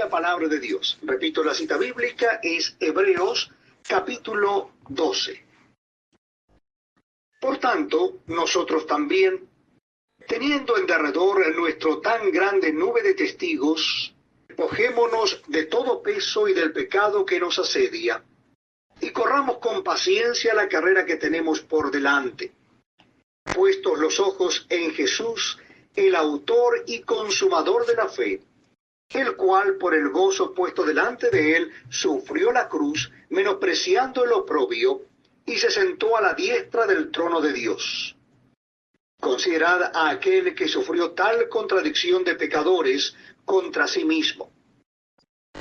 La palabra de Dios. Repito, la cita bíblica es Hebreos capítulo 12. Por tanto, nosotros también, teniendo en derredor nuestro tan grande nube de testigos, despojémonos de todo peso y del pecado que nos asedia, y corramos con paciencia la carrera que tenemos por delante, puestos los ojos en Jesús, el autor y consumador de la fe, el cual por el gozo puesto delante de él sufrió la cruz, menospreciando el oprobio, y se sentó a la diestra del trono de Dios. Considerad a aquel que sufrió tal contradicción de pecadores contra sí mismo,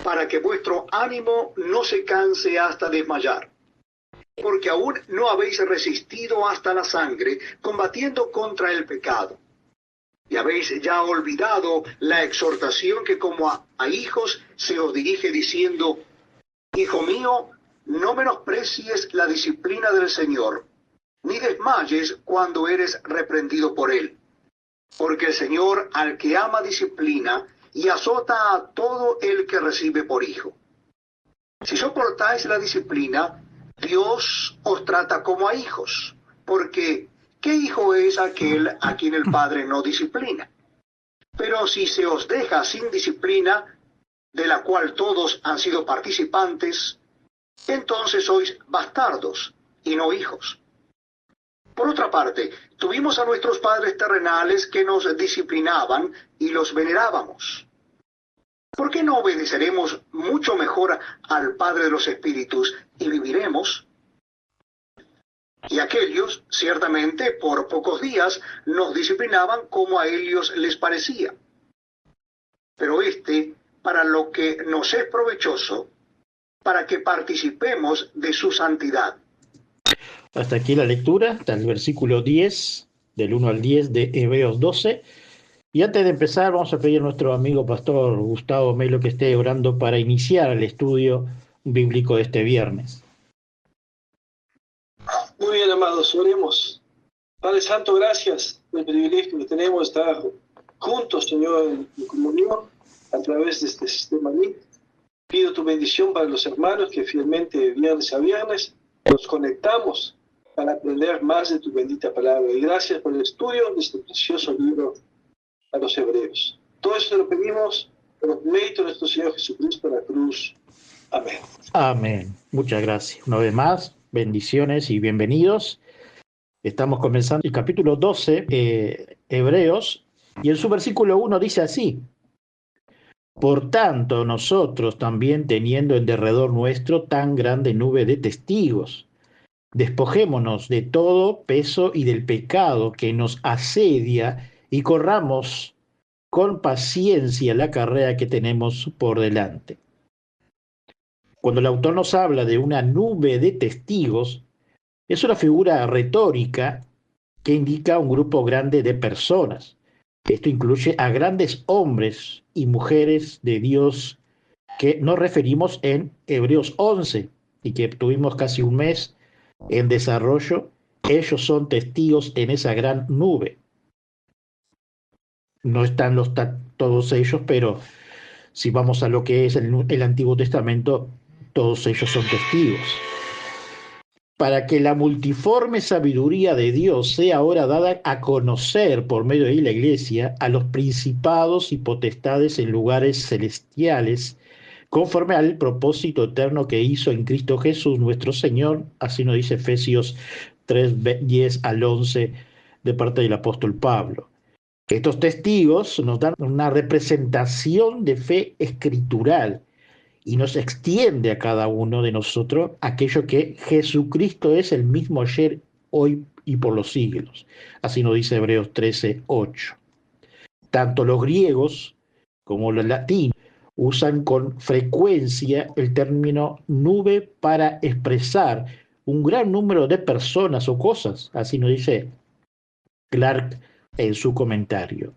para que vuestro ánimo no se canse hasta desmayar, porque aún no habéis resistido hasta la sangre, combatiendo contra el pecado. Y habéis ya olvidado la exhortación que como a hijos se os dirige diciendo: Hijo mío, no menosprecies la disciplina del Señor, ni desmayes cuando eres reprendido por Él. Porque el Señor al que ama disciplina y azota a todo el que recibe por hijo. Si soportáis la disciplina, Dios os trata como a hijos, porque ¿qué hijo es aquel a quien el Padre no disciplina? Pero si se os deja sin disciplina, de la cual todos han sido participantes, entonces sois bastardos y no hijos. Por otra parte, tuvimos a nuestros padres terrenales que nos disciplinaban y los venerábamos. ¿Por qué no obedeceremos mucho mejor al Padre de los Espíritus y viviremos? Y aquellos, ciertamente, por pocos días nos disciplinaban como a ellos les parecía. Pero para lo que nos es provechoso, para que participemos de su santidad. Hasta aquí la lectura, hasta el versículo 10, del 1 al 10 de Hebreos 12. Y antes de empezar, vamos a pedir a nuestro amigo pastor Gustavo Melo que esté orando para iniciar el estudio bíblico de este viernes. Muy bien, amados, oremos. Padre Santo, gracias por el privilegio que tenemos de estar juntos, Señor, en comunión a través de este sistema MIT. Pido tu bendición para los hermanos que fielmente viernes a viernes nos conectamos para aprender más de tu bendita palabra. Y gracias por el estudio de este precioso libro a los hebreos. Todo esto lo pedimos por el mérito de nuestro Señor Jesucristo en la cruz. Amén. Amén. Muchas gracias. Una vez más, bendiciones y bienvenidos. Estamos comenzando el capítulo 12, Hebreos, y en su versículo 1 dice así: Por tanto, nosotros también, teniendo en derredor nuestro tan grande nube de testigos, despojémonos de todo peso y del pecado que nos asedia y corramos con paciencia la carrera que tenemos por delante. Cuando el autor nos habla de una nube de testigos, es una figura retórica que indica un grupo grande de personas. Esto incluye a grandes hombres y mujeres de Dios que nos referimos en Hebreos 11 y que tuvimos casi un mes en desarrollo. Ellos son testigos en esa gran nube. No están todos ellos, pero si vamos a lo que es el Antiguo Testamento, todos ellos son testigos. Para que la multiforme sabiduría de Dios sea ahora dada a conocer por medio de la Iglesia a los principados y potestades en lugares celestiales, conforme al propósito eterno que hizo en Cristo Jesús nuestro Señor, así nos dice Efesios 3, 10 al 11, de parte del apóstol Pablo. Estos testigos nos dan una representación de fe escritural y nos extiende a cada uno de nosotros aquello que Jesucristo es el mismo ayer, hoy y por los siglos. Así nos dice Hebreos 13, 8. Tanto los griegos como los latinos usan con frecuencia el término nube para expresar un gran número de personas o cosas. Así nos dice Clark en su comentario.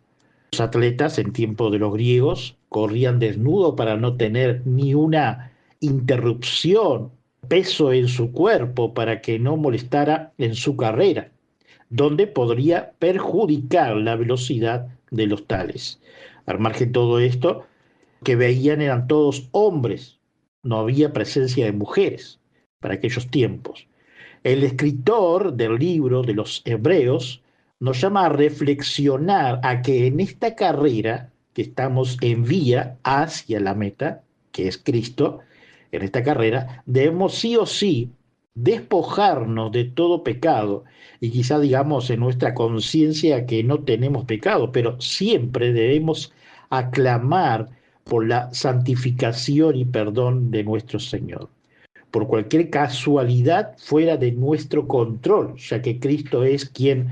Los atletas en tiempo de los griegos corrían desnudos para no tener ni una interrupción, peso en su cuerpo para que no molestara en su carrera, donde podría perjudicar la velocidad de los tales. Al margen de todo esto, que veían eran todos hombres, no había presencia de mujeres para aquellos tiempos. El escritor del libro de los Hebreos nos llama a reflexionar a que en esta carrera que estamos en vía hacia la meta, que es Cristo, en esta carrera debemos sí o sí despojarnos de todo pecado, y quizá digamos en nuestra conciencia que no tenemos pecado, pero siempre debemos aclamar por la santificación y perdón de nuestro Señor, por cualquier casualidad fuera de nuestro control, ya que Cristo es quien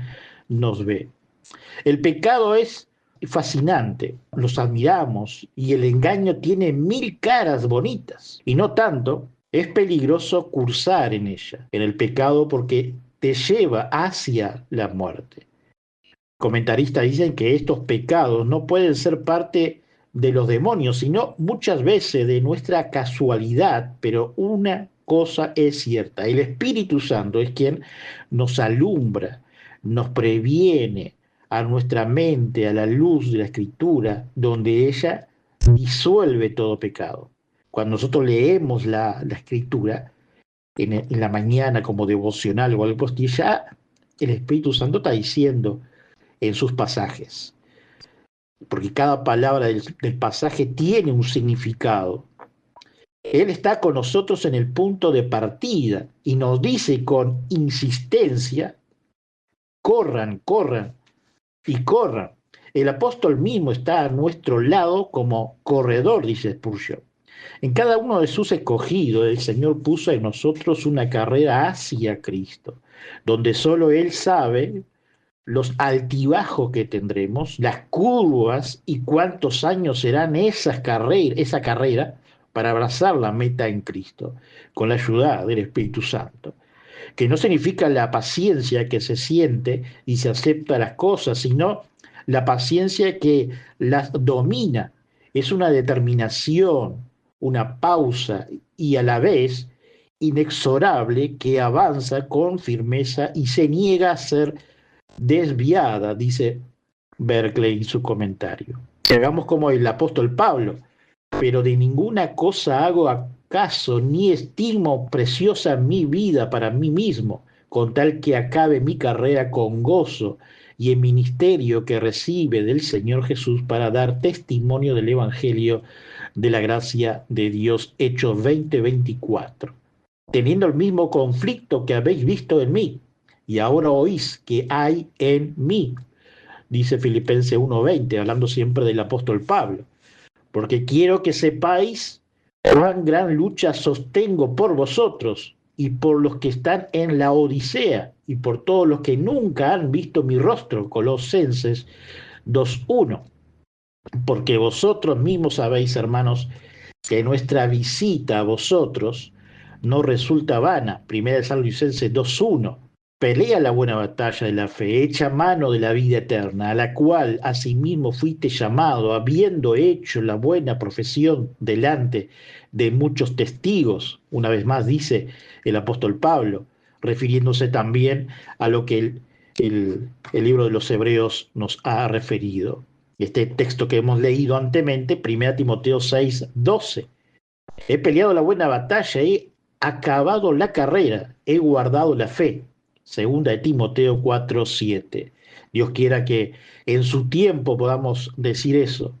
nos ve. El pecado es fascinante, los admiramos y el engaño tiene mil caras bonitas, y no tanto, es peligroso cursar en ella, en el pecado, porque te lleva hacia la muerte. Comentaristas dicen que estos pecados no pueden ser parte de los demonios, sino muchas veces de nuestra casualidad, pero una cosa es cierta: el Espíritu Santo es quien nos alumbra, nos previene a nuestra mente a la luz de la Escritura, donde ella disuelve todo pecado. Cuando nosotros leemos la Escritura en la mañana como devocional o algo así, ya el Espíritu Santo está diciendo en sus pasajes, porque cada palabra del pasaje tiene un significado. Él está con nosotros en el punto de partida y nos dice con insistencia: corran, corran y corran. El apóstol mismo está a nuestro lado como corredor, dice Spurgeon. En cada uno de sus escogidos, el Señor puso en nosotros una carrera hacia Cristo, donde solo Él sabe los altibajos que tendremos, las curvas y cuántos años serán esa carrera para abrazar la meta en Cristo, con la ayuda del Espíritu Santo, que no significa la paciencia que se siente y se acepta las cosas, sino la paciencia que las domina. Es una determinación, una pausa y a la vez inexorable que avanza con firmeza y se niega a ser desviada, dice Berkeley en su comentario. Hagamos como el apóstol Pablo: pero de ninguna cosa hago acaso, ni estimo preciosa mi vida para mí mismo, con tal que acabe mi carrera con gozo y el ministerio que recibe del Señor Jesús, para dar testimonio del Evangelio de la gracia de Dios. Hechos 20:24. Teniendo el mismo conflicto que habéis visto en mí, y ahora oís que hay en mí, dice Filipenses 1:20, hablando siempre del apóstol Pablo. Porque quiero que sepáis cuán gran lucha sostengo por vosotros y por los que están en la Odisea y por todos los que nunca han visto mi rostro. Colosenses 2:1. Porque vosotros mismos sabéis, hermanos, que nuestra visita a vosotros no resulta vana. Primera de Tesalonicenses 2:1. Pelea la buena batalla de la fe, echa mano de la vida eterna, a la cual asimismo fuiste llamado, habiendo hecho la buena profesión delante de muchos testigos. Una vez más dice el apóstol Pablo, refiriéndose también a lo que el libro de los Hebreos nos ha referido. Este texto que hemos leído anteriormente, 1 Timoteo 6:12. He peleado la buena batalla, he acabado la carrera, he guardado la fe. Segunda de Timoteo 4:7. Dios quiera que en su tiempo podamos decir eso.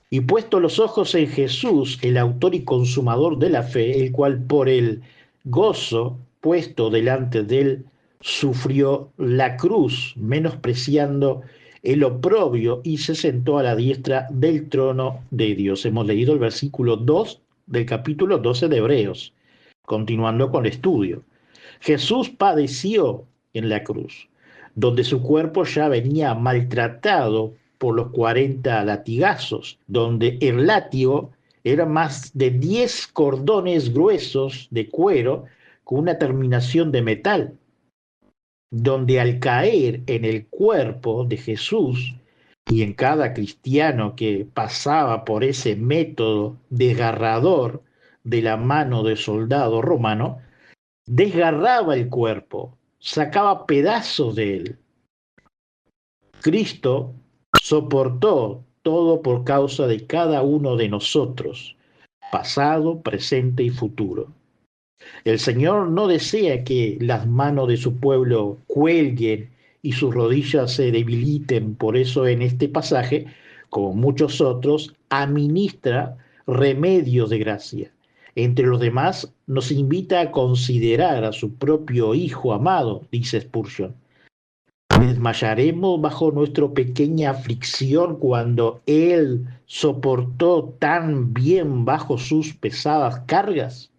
Y puesto los ojos en Jesús, el autor y consumador de la fe, el cual por el gozo puesto delante de él sufrió la cruz, menospreciando el oprobio, y se sentó a la diestra del trono de Dios. Hemos leído el versículo 2 del capítulo 12 de Hebreos, continuando con el estudio. Jesús padeció en la cruz, donde su cuerpo ya venía maltratado por los 40 latigazos, donde el látigo era más de 10 cordones gruesos de cuero con una terminación de metal, donde al caer en el cuerpo de Jesús y en cada cristiano que pasaba por ese método desgarrador de la mano de soldado romano, desgarraba el cuerpo, sacaba pedazos de él. Cristo soportó todo por causa de cada uno de nosotros, pasado, presente y futuro. El Señor no desea que las manos de su pueblo cuelguen y sus rodillas se debiliten. Por eso en este pasaje, como muchos otros, administra remedios de gracia. Entre los demás, nos invita a considerar a su propio Hijo amado, dice Spurgeon. ¿Desmayaremos bajo nuestra pequeña aflicción cuando Él soportó tan bien bajo sus pesadas cargas?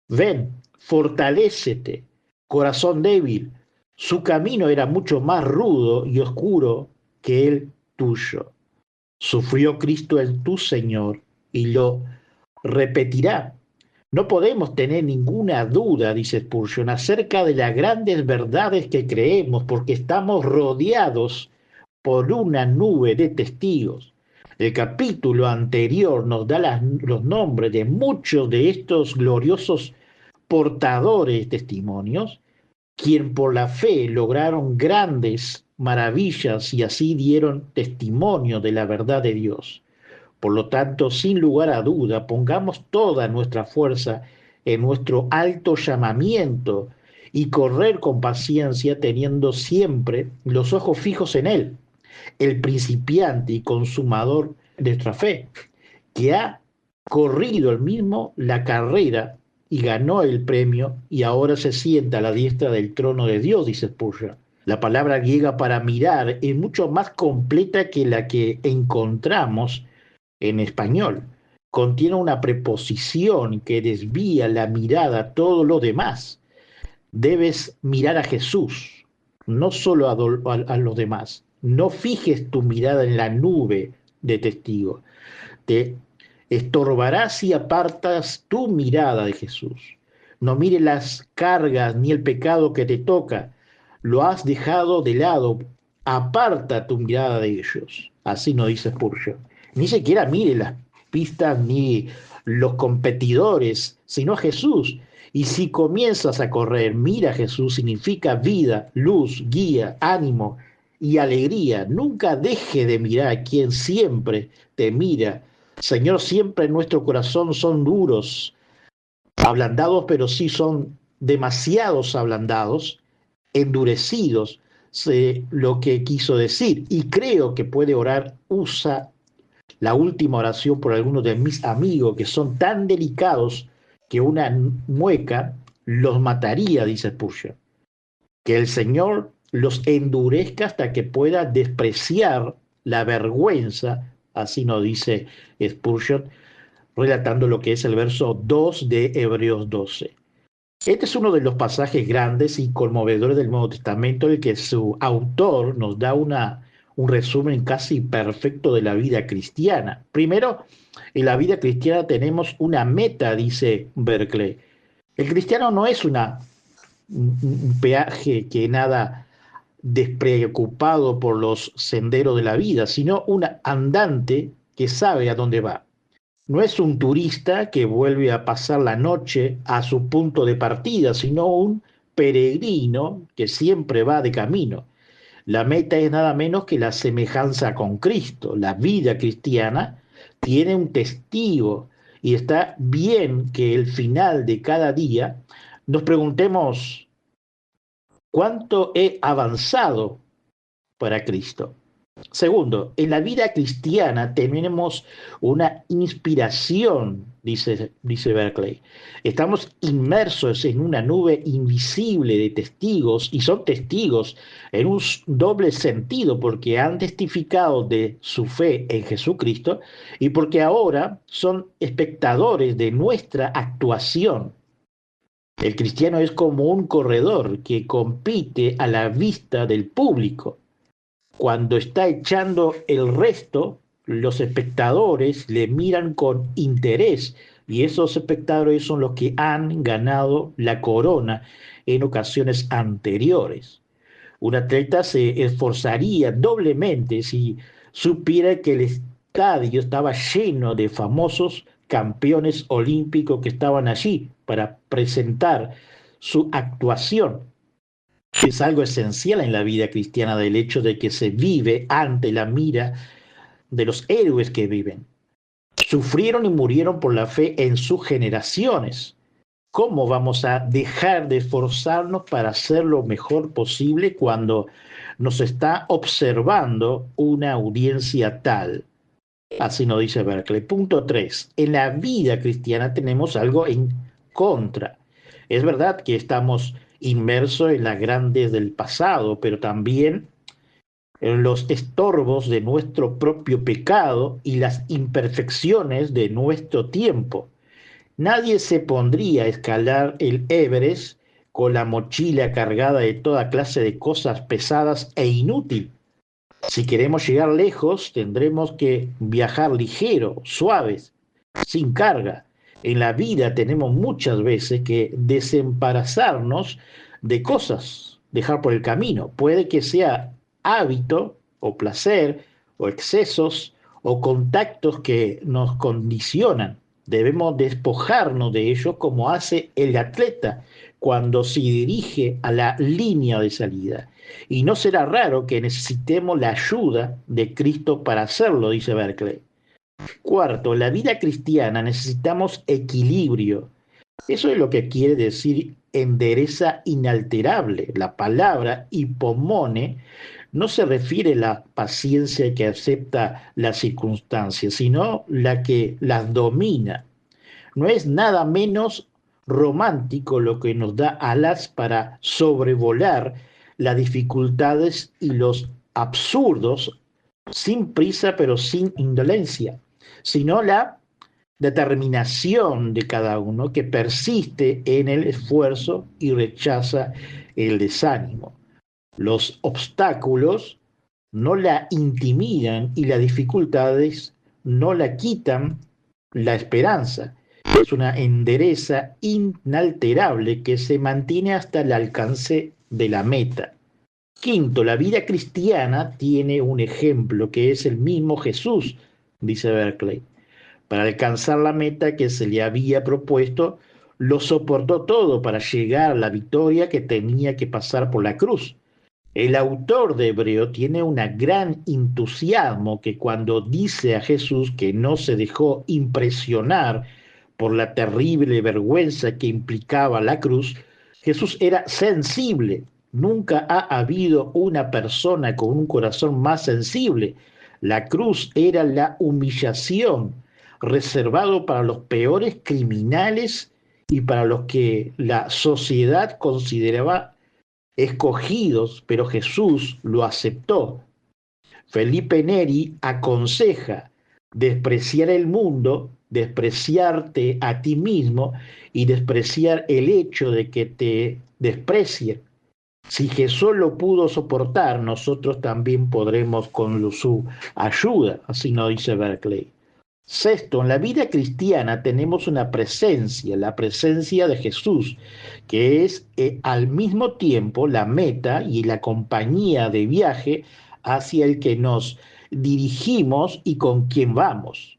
Ven, fortalécete, corazón débil. Su camino era mucho más rudo y oscuro que el tuyo. Sufrió Cristo en tu Señor y lo repetirá. No podemos tener ninguna duda, dice Spurgeon, acerca de las grandes verdades que creemos porque estamos rodeados por una nube de testigos. El capítulo anterior nos da los nombres de muchos de estos gloriosos portadores de testimonios, quien por la fe lograron grandes maravillas y así dieron testimonio de la verdad de Dios. Por lo tanto, sin lugar a duda, pongamos toda nuestra fuerza en nuestro alto llamamiento y correr con paciencia teniendo siempre los ojos fijos en Él, el principiante y consumador de nuestra fe, que ha corrido él mismo la carrera y ganó el premio y ahora se sienta a la diestra del trono de Dios, dice Spurgeon. La palabra griega para mirar es mucho más completa que la que encontramos en español. Contiene una preposición que desvía la mirada a todo lo demás. Debes mirar a Jesús, no solo a los demás. No fijes tu mirada en la nube de testigos. Te estorbará si apartas tu mirada de Jesús. No mires las cargas ni el pecado que te toca. Lo has dejado de lado. Aparta tu mirada de ellos. Así nos dice Spurgeon. Ni siquiera mire las pistas ni los competidores, sino a Jesús. Y si comienzas a correr, mira a Jesús, significa vida, luz, guía, ánimo y alegría. Nunca deje de mirar a quien siempre te mira. Señor, siempre en nuestro corazón son duros, ablandados, pero sí son demasiados ablandados, endurecidos, sé lo que quiso decir. Y creo que puede orar, usa la última oración por algunos de mis amigos que son tan delicados que una mueca los mataría, dice Spurgeon. Que el Señor los endurezca hasta que pueda despreciar la vergüenza, así nos dice Spurgeon, relatando lo que es el verso 2 de Hebreos 12. Este es uno de los pasajes grandes y conmovedores del Nuevo Testamento, en el que su autor nos da un resumen casi perfecto de la vida cristiana. Primero, en la vida cristiana tenemos una meta, dice Berkeley. El cristiano no es un peaje que nada despreocupado por los senderos de la vida, sino un andante que sabe a dónde va. No es un turista que vuelve a pasar la noche a su punto de partida, sino un peregrino que siempre va de camino. La meta es nada menos que la semejanza con Cristo. La vida cristiana tiene un testigo y está bien que al final de cada día nos preguntemos ¿cuánto he avanzado para Cristo? Segundo, en la vida cristiana tenemos una inspiración, dice Berkeley. Estamos inmersos en una nube invisible de testigos, y son testigos en un doble sentido, porque han testificado de su fe en Jesucristo y porque ahora son espectadores de nuestra actuación. El cristiano es como un corredor que compite a la vista del público. Cuando está echando el resto, los espectadores le miran con interés y esos espectadores son los que han ganado la corona en ocasiones anteriores. Un atleta se esforzaría doblemente si supiera que el estadio estaba lleno de famosos campeones olímpicos que estaban allí para presentar su actuación. Es algo esencial en la vida cristiana del hecho de que se vive ante la mira de los héroes que viven. Sufrieron y murieron por la fe en sus generaciones. ¿Cómo vamos a dejar de esforzarnos para hacer lo mejor posible cuando nos está observando una audiencia tal? Así nos dice Berkeley. Punto 3. En la vida cristiana tenemos algo en contra. Es verdad que estamos inmersos en las grandes del pasado, pero también en los estorbos de nuestro propio pecado y las imperfecciones de nuestro tiempo. Nadie se pondría a escalar el Everest con la mochila cargada de toda clase de cosas pesadas e inútiles. Si queremos llegar lejos, tendremos que viajar ligero, suaves, sin carga. En la vida tenemos muchas veces que desembarazarnos de cosas, dejar por el camino. Puede que sea hábito o placer o excesos o contactos que nos condicionan. Debemos despojarnos de ellos como hace el atleta cuando se dirige a la línea de salida. Y no será raro que necesitemos la ayuda de Cristo para hacerlo, dice Berkeley. Cuarto, en la vida cristiana necesitamos equilibrio. Eso es lo que quiere decir endereza inalterable. La palabra hipomone no se refiere a la paciencia que acepta las circunstancias, sino la que las domina. No es nada menos romántico lo que nos da alas para sobrevolar las dificultades y los absurdos sin prisa pero sin indolencia, sino la determinación de cada uno que persiste en el esfuerzo y rechaza el desánimo. Los obstáculos no la intimidan y las dificultades no la quitan la esperanza. Es una endereza inalterable que se mantiene hasta el alcance de la meta. Quinto, la vida cristiana tiene un ejemplo que es el mismo Jesús, dice Berkeley. Para alcanzar la meta que se le había propuesto, lo soportó todo para llegar a la victoria que tenía que pasar por la cruz. El autor de Hebreo tiene un gran entusiasmo que cuando dice a Jesús que no se dejó impresionar por la terrible vergüenza que implicaba la cruz, Jesús era sensible. Nunca ha habido una persona con un corazón más sensible. La cruz era la humillación reservado para los peores criminales y para los que la sociedad consideraba escogidos, pero Jesús lo aceptó. Felipe Neri aconseja despreciar el mundo, despreciarte a ti mismo y despreciar el hecho de que te desprecien. Si Jesús lo pudo soportar, nosotros también podremos con su ayuda, así nos dice Berkeley. Sexto, en la vida cristiana tenemos una presencia, la presencia de Jesús, que es al mismo tiempo la meta y la compañía de viaje hacia el que nos dirigimos y con quien vamos.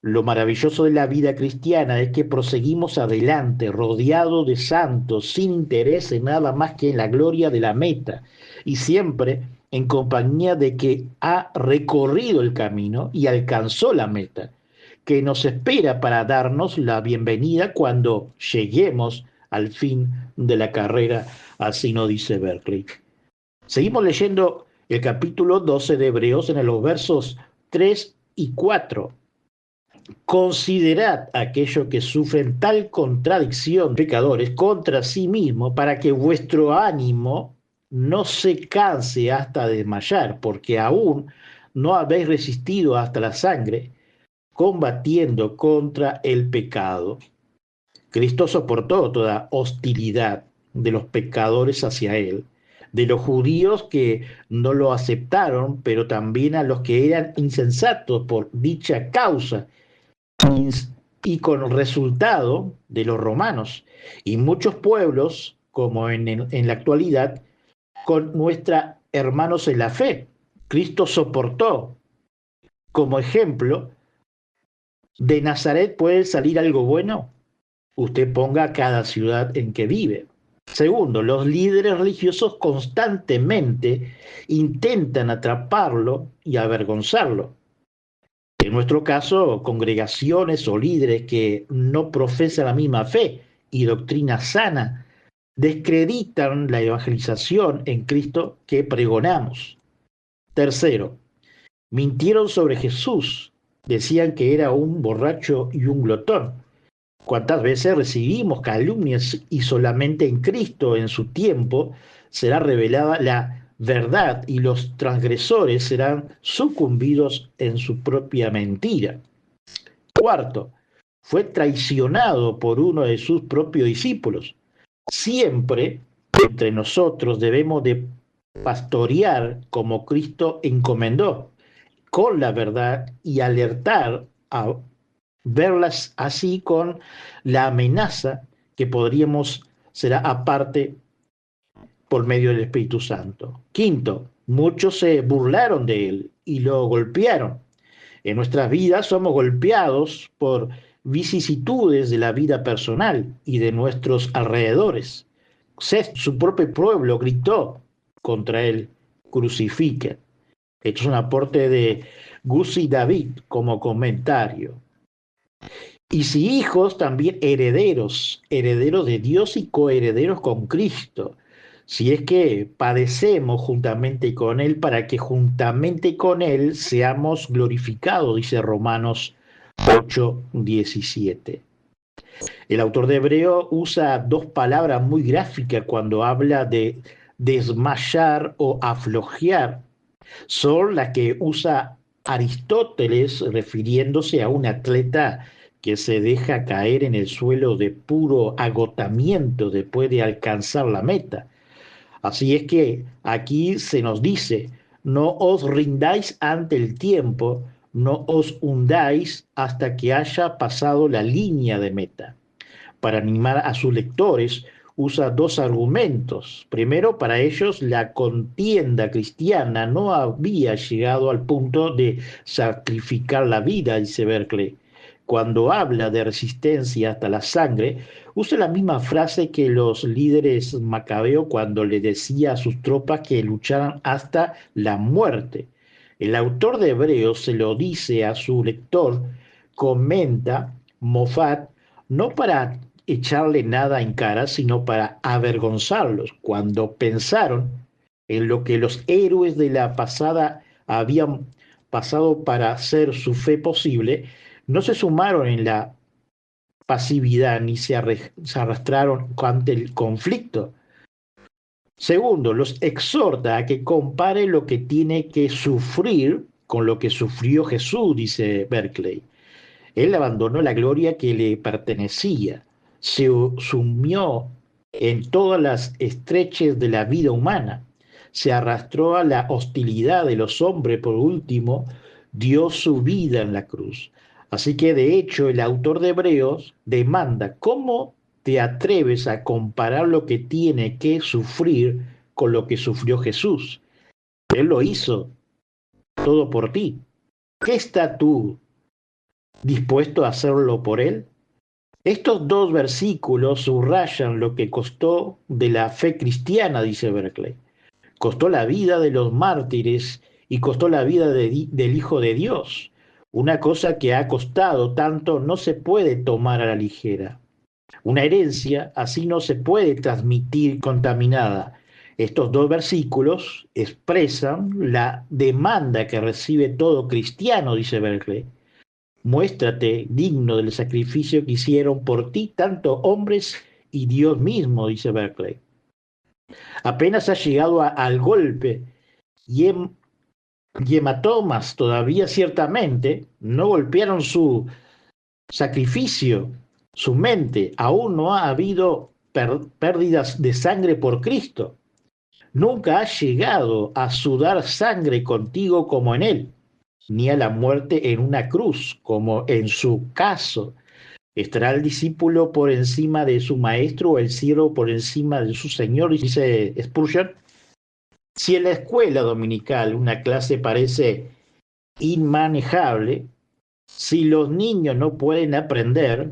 Lo maravilloso de la vida cristiana es que proseguimos adelante, rodeados de santos, sin interés en nada más que en la gloria de la meta, y siempre en compañía de que ha recorrido el camino y alcanzó la meta, que nos espera para darnos la bienvenida cuando lleguemos al fin de la carrera, así nos dice Berkeley. Seguimos leyendo el capítulo 12 de Hebreos en los versos 3 y 4. Considerad aquellos que sufren tal contradicción, pecadores, contra sí mismos, para que vuestro ánimo no se canse hasta desmayar, porque aún no habéis resistido hasta la sangre, combatiendo contra el pecado. Cristo soportó toda hostilidad de los pecadores hacia él, de los judíos que no lo aceptaron, pero también a los que eran insensatos por dicha causa, y con resultado de los romanos y muchos pueblos, como en la actualidad, con nuestros hermanos en la fe. Cristo soportó. Como ejemplo, ¿de Nazaret puede salir algo bueno? Usted ponga cada ciudad en que vive. Segundo, los líderes religiosos constantemente intentan atraparlo y avergonzarlo. En nuestro caso, congregaciones o líderes que no profesan la misma fe y doctrina sana descreditan la evangelización en Cristo que pregonamos. Tercero, mintieron sobre Jesús. Decían que era un borracho y un glotón. ¿Cuántas veces recibimos calumnias y solamente en Cristo, en su tiempo, será revelada la verdad y los transgresores serán sucumbidos en su propia mentira? Cuarto, fue traicionado por uno de sus propios discípulos. Siempre entre nosotros debemos de pastorear como Cristo encomendó, con la verdad y alertar a verlas así con la amenaza que podríamos será aparte por medio del Espíritu Santo. Quinto, muchos se burlaron de él y lo golpearon. En nuestras vidas somos golpeados por vicisitudes de la vida personal y de nuestros alrededores. Su propio pueblo gritó contra él, crucifiquen. Esto es un aporte de Gussi David como comentario. Y si hijos, también herederos, herederos de Dios y coherederos con Cristo, si es que padecemos juntamente con Él, para que juntamente con Él seamos glorificados, dice Romanos 8:17. El autor de Hebreo usa dos palabras muy gráficas cuando habla de desmayar o aflojear. Son las que usa Aristóteles refiriéndose a un atleta que se deja caer en el suelo de puro agotamiento después de alcanzar la meta. Así es que aquí se nos dice, no os rindáis ante el tiempo, no os hundáis hasta que haya pasado la línea de meta. Para animar a sus lectores, usa dos argumentos. Primero, para ellos la contienda cristiana no había llegado al punto de sacrificar la vida, dice Berkeley. Cuando habla de resistencia hasta la sangre, usa la misma frase que los líderes macabeos cuando le decía a sus tropas que lucharan hasta la muerte. El autor de Hebreos se lo dice a su lector, comenta Moffat, no para echarle nada en cara, sino para avergonzarlos, cuando pensaron en lo que los héroes de la pasada habían pasado para hacer su fe posible, no se sumaron en la pasividad ni se arrastraron ante el conflicto. Segundo, los exhorta a que compare lo que tiene que sufrir con lo que sufrió Jesús, dice Berkeley. Él abandonó la gloria que le pertenecía, se sumió en todas las estreches de la vida humana, se arrastró a la hostilidad de los hombres, por último, dio su vida en la cruz. Así que de hecho el autor de Hebreos demanda, ¿cómo te atreves a comparar lo que tiene que sufrir con lo que sufrió Jesús? Él lo hizo todo por ti. ¿Qué estás tú dispuesto a hacerlo por él? Estos dos versículos subrayan lo que costó de la fe cristiana, dice Berkeley. Costó la vida de los mártires y costó la vida del Hijo de Dios. Una cosa que ha costado tanto no se puede tomar a la ligera. Una herencia así no se puede transmitir contaminada. Estos dos versículos expresan la demanda que recibe todo cristiano, dice Berkeley. Muéstrate digno del sacrificio que hicieron por ti tanto hombres y Dios mismo, dice Berkeley. Apenas ha llegado al golpe y hematomas todavía ciertamente no golpearon su sacrificio, su mente. Aún no ha habido pérdidas de sangre por Cristo. Nunca ha llegado a sudar sangre contigo como en él, ni a la muerte en una cruz, como en su caso. ¿Estará el discípulo por encima de su maestro o el siervo por encima de su señor? Dice Spurgeon. Si en la escuela dominical una clase parece inmanejable, si los niños no pueden aprender,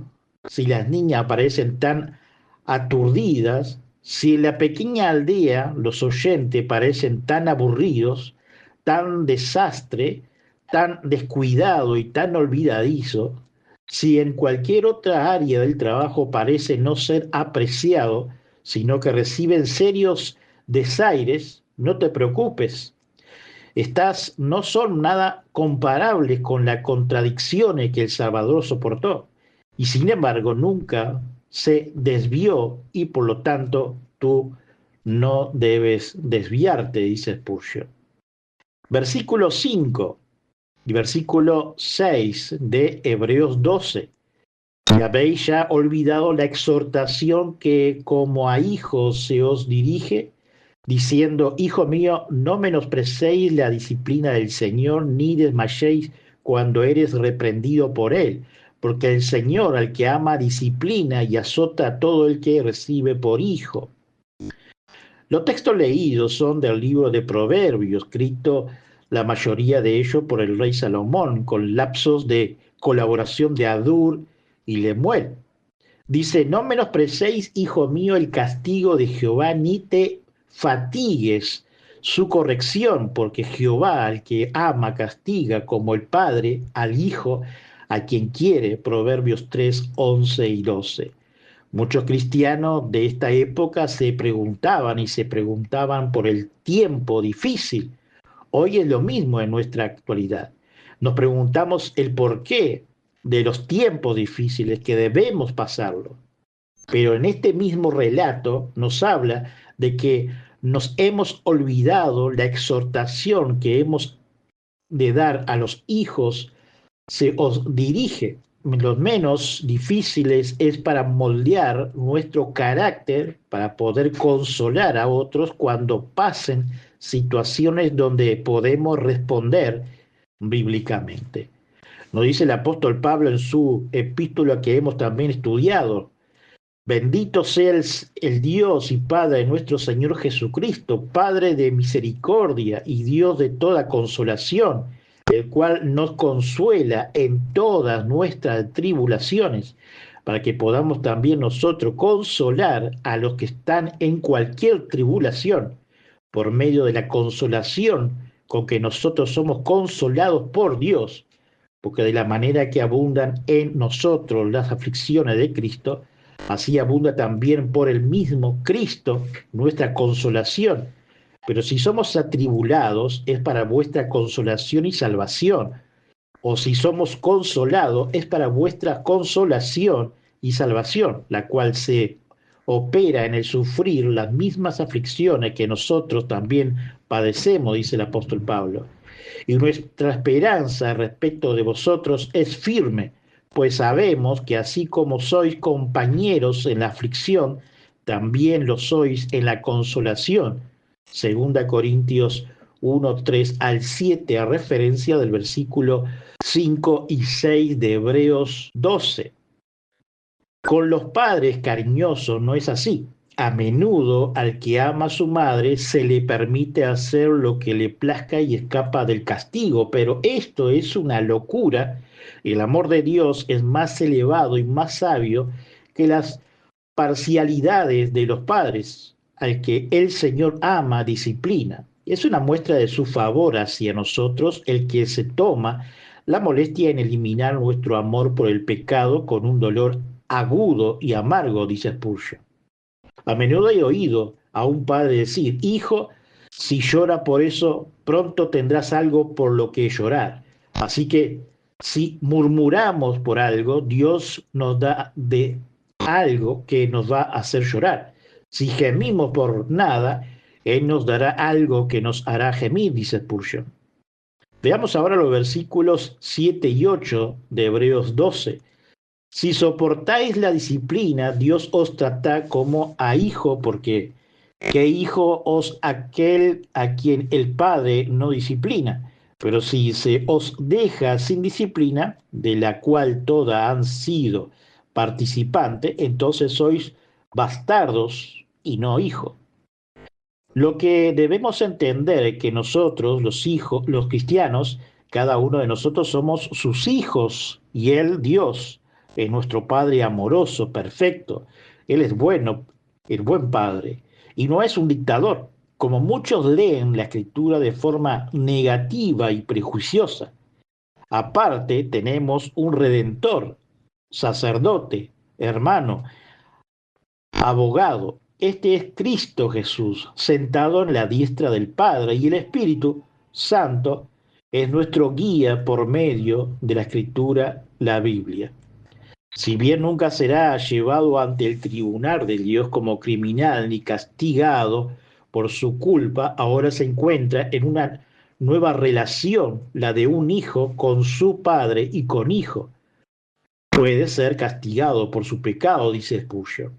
si las niñas parecen tan aturdidas, si en la pequeña aldea los oyentes parecen tan aburridos, tan desastre, tan descuidado y tan olvidadizo, si en cualquier otra área del trabajo parece no ser apreciado, sino que reciben serios desaires, no te preocupes. Estas no son nada comparables con las contradicciones que el Salvador soportó, y sin embargo nunca se desvió y por lo tanto tú no debes desviarte, dice Spurgeon. Versículo 5 y versículo 6 de Hebreos 12. Y habéis ya olvidado la exhortación que como a hijos se os dirige, diciendo, hijo mío, no menosprecéis la disciplina del Señor, ni desmayéis cuando eres reprendido por él, porque el Señor al que ama disciplina y azota a todo el que recibe por hijo. Los textos leídos son del libro de Proverbios, escrito la mayoría de ellos por el rey Salomón, con lapsos de colaboración de Adur y Lemuel. Dice, no menosprecéis, hijo mío, el castigo de Jehová, ni te fatigues su corrección, porque Jehová al que ama castiga como el padre al hijo a quien quiere. Proverbios 3, 11 y 12. Muchos cristianos de esta época se preguntaban por el tiempo difícil. Hoy es lo mismo en nuestra actualidad. Nos preguntamos el porqué de los tiempos difíciles que debemos pasarlo. Pero en este mismo relato nos habla de que nos hemos olvidado la exhortación que hemos de dar a los hijos, se os dirige. Los menos difíciles es para moldear nuestro carácter, para poder consolar a otros cuando pasen situaciones donde podemos responder bíblicamente. Nos dice el apóstol Pablo en su epístola que hemos también estudiado, bendito sea el Dios y Padre de nuestro Señor Jesucristo, Padre de misericordia y Dios de toda consolación, el cual nos consuela en todas nuestras tribulaciones, para que podamos también nosotros consolar a los que están en cualquier tribulación, por medio de la consolación con que nosotros somos consolados por Dios, porque de la manera que abundan en nosotros las aflicciones de Cristo, así abunda también por el mismo Cristo nuestra consolación. Pero si somos atribulados, es para vuestra consolación y salvación. O si somos consolados, es para vuestra consolación y salvación, la cual se opera en el sufrir las mismas aflicciones que nosotros también padecemos, dice el apóstol Pablo. Y nuestra esperanza respecto de vosotros es firme, pues sabemos que así como sois compañeros en la aflicción, también lo sois en la consolación. 2 Corintios 1, 3 al 7, a referencia del versículo 5 y 6 de Hebreos 12. Con los padres cariñosos no es así. A menudo al que ama a su madre se le permite hacer lo que le plazca y escapa del castigo, pero esto es una locura. El amor de Dios es más elevado y más sabio que las parcialidades de los padres. Al que el Señor ama, disciplina. Es una muestra de su favor hacia nosotros el que se toma la molestia en eliminar nuestro amor por el pecado con un dolor agudo y amargo, dice Spurgeon. A menudo he oído a un padre decir, hijo, si llora por eso, pronto tendrás algo por lo que llorar. Así que si murmuramos por algo, Dios nos da de algo que nos va a hacer llorar. Si gemimos por nada, Él nos dará algo que nos hará gemir, dice Spurgeon. Veamos ahora los versículos 7 y 8 de Hebreos 12. Si soportáis la disciplina, Dios os trata como a hijo, porque ¿qué hijo os aquel a quien el Padre no disciplina? Pero si se os deja sin disciplina, de la cual todas han sido participantes, entonces sois bastardos y no hijos. Lo que debemos entender es que nosotros, los hijos, los cristianos, cada uno de nosotros somos sus hijos y Él, Dios, es nuestro Padre amoroso, perfecto. Él es bueno, el buen Padre, y no es un dictador, como muchos leen la Escritura de forma negativa y prejuiciosa. Aparte, tenemos un redentor, sacerdote, hermano, abogado. Este es Cristo Jesús, sentado en la diestra del Padre, y el Espíritu Santo es nuestro guía por medio de la Escritura, la Biblia. Si bien nunca será llevado ante el tribunal de Dios como criminal ni castigado por su culpa, ahora se encuentra en una nueva relación, la de un hijo con su padre y con hijo. Puede ser castigado por su pecado, dice Spurgeon.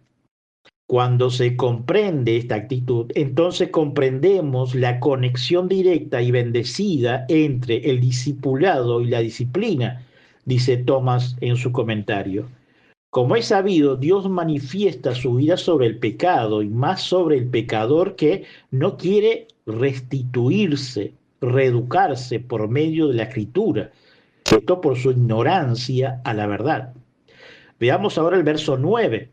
Cuando se comprende esta actitud, entonces comprendemos la conexión directa y bendecida entre el discipulado y la disciplina, dice Thomas en su comentario. Como es sabido, Dios manifiesta su ira sobre el pecado y más sobre el pecador que no quiere restituirse, reeducarse por medio de la Escritura, esto por su ignorancia a la verdad. Veamos ahora el verso 9.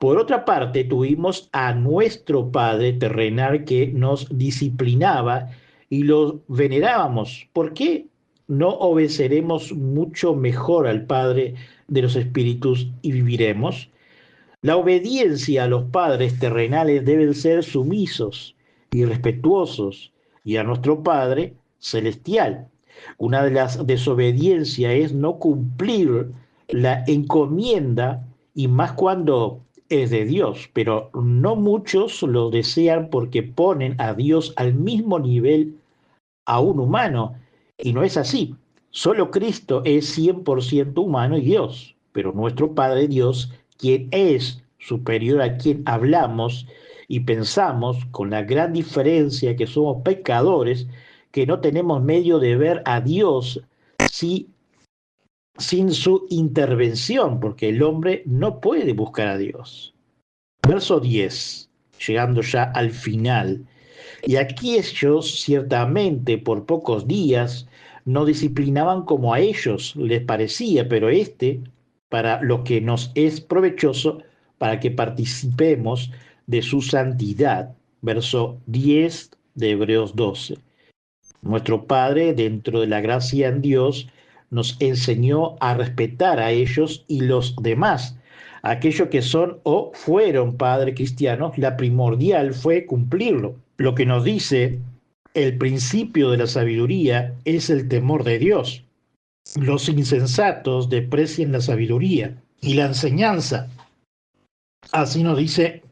Por otra parte, tuvimos a nuestro Padre terrenal que nos disciplinaba y lo venerábamos. ¿Por qué no obedeceremos mucho mejor al Padre de los Espíritus y viviremos? La obediencia a los padres terrenales deben ser sumisos y respetuosos, y a nuestro Padre celestial. Una de las desobediencias es no cumplir la encomienda, y más cuando es de Dios, pero no muchos lo desean porque ponen a Dios al mismo nivel a un humano, y no es así. Solo Cristo es 100% humano y Dios, pero nuestro Padre Dios, quien es superior a quien hablamos y pensamos, con la gran diferencia que somos pecadores, que no tenemos medio de ver a Dios sin su intervención, porque el hombre no puede buscar a Dios. Verso 10, llegando ya al final. Y aquí ellos ciertamente por pocos días no disciplinaban como a ellos les parecía, pero para lo que nos es provechoso, para que participemos de su santidad. Verso 10 de Hebreos 12. Nuestro Padre, dentro de la gracia en Dios, nos enseñó a respetar a ellos y los demás. Aquellos que son o fueron padres cristianos, la primordial fue cumplirlo. Lo que nos dice el principio de la sabiduría es el temor de Dios. Los insensatos desprecian la sabiduría y la enseñanza. Así nos dice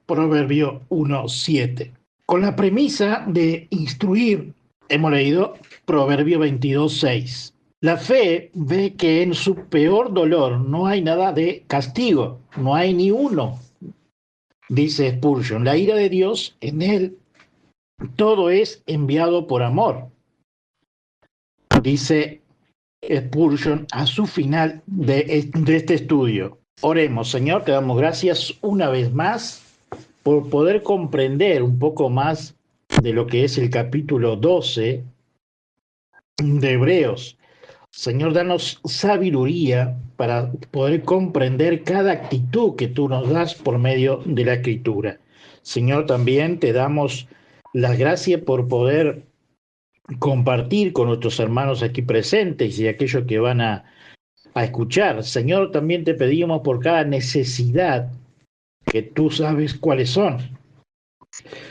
Proverbio 1:7. Con la premisa de instruir, hemos leído Proverbio 22:6. La fe ve que en su peor dolor no hay nada de castigo, no hay ni uno, dice Spurgeon. La ira de Dios en él, todo es enviado por amor, dice Spurgeon a su final de este estudio. Oremos. Señor, te damos gracias una vez más por poder comprender un poco más de lo que es el capítulo 12 de Hebreos. Señor, danos sabiduría para poder comprender cada actitud que tú nos das por medio de la Escritura. Señor, también te damos las gracias por poder compartir con nuestros hermanos aquí presentes y aquellos que van a escuchar. Señor, también te pedimos por cada necesidad que tú sabes cuáles son.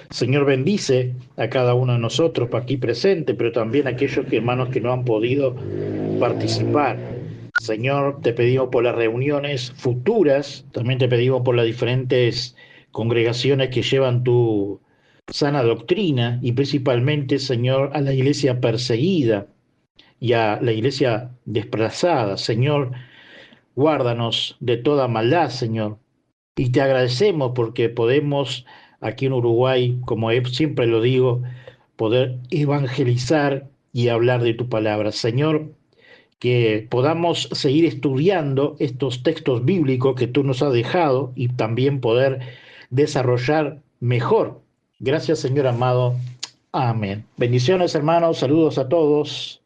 Señor, bendice a cada uno de nosotros aquí presente, pero también a aquellos hermanos que no han podido participar. Señor, te pedimos por las reuniones futuras, también te pedimos por las diferentes congregaciones que llevan tu sana doctrina y principalmente, Señor, a la iglesia perseguida y a la iglesia desplazada. Señor, guárdanos de toda maldad, Señor, y te agradecemos porque podemos aquí en Uruguay, como siempre lo digo, poder evangelizar y hablar de tu palabra. Señor, que podamos seguir estudiando estos textos bíblicos que tú nos has dejado y también poder desarrollar mejor. Gracias, Señor amado. Amén. Bendiciones, hermanos. Saludos a todos.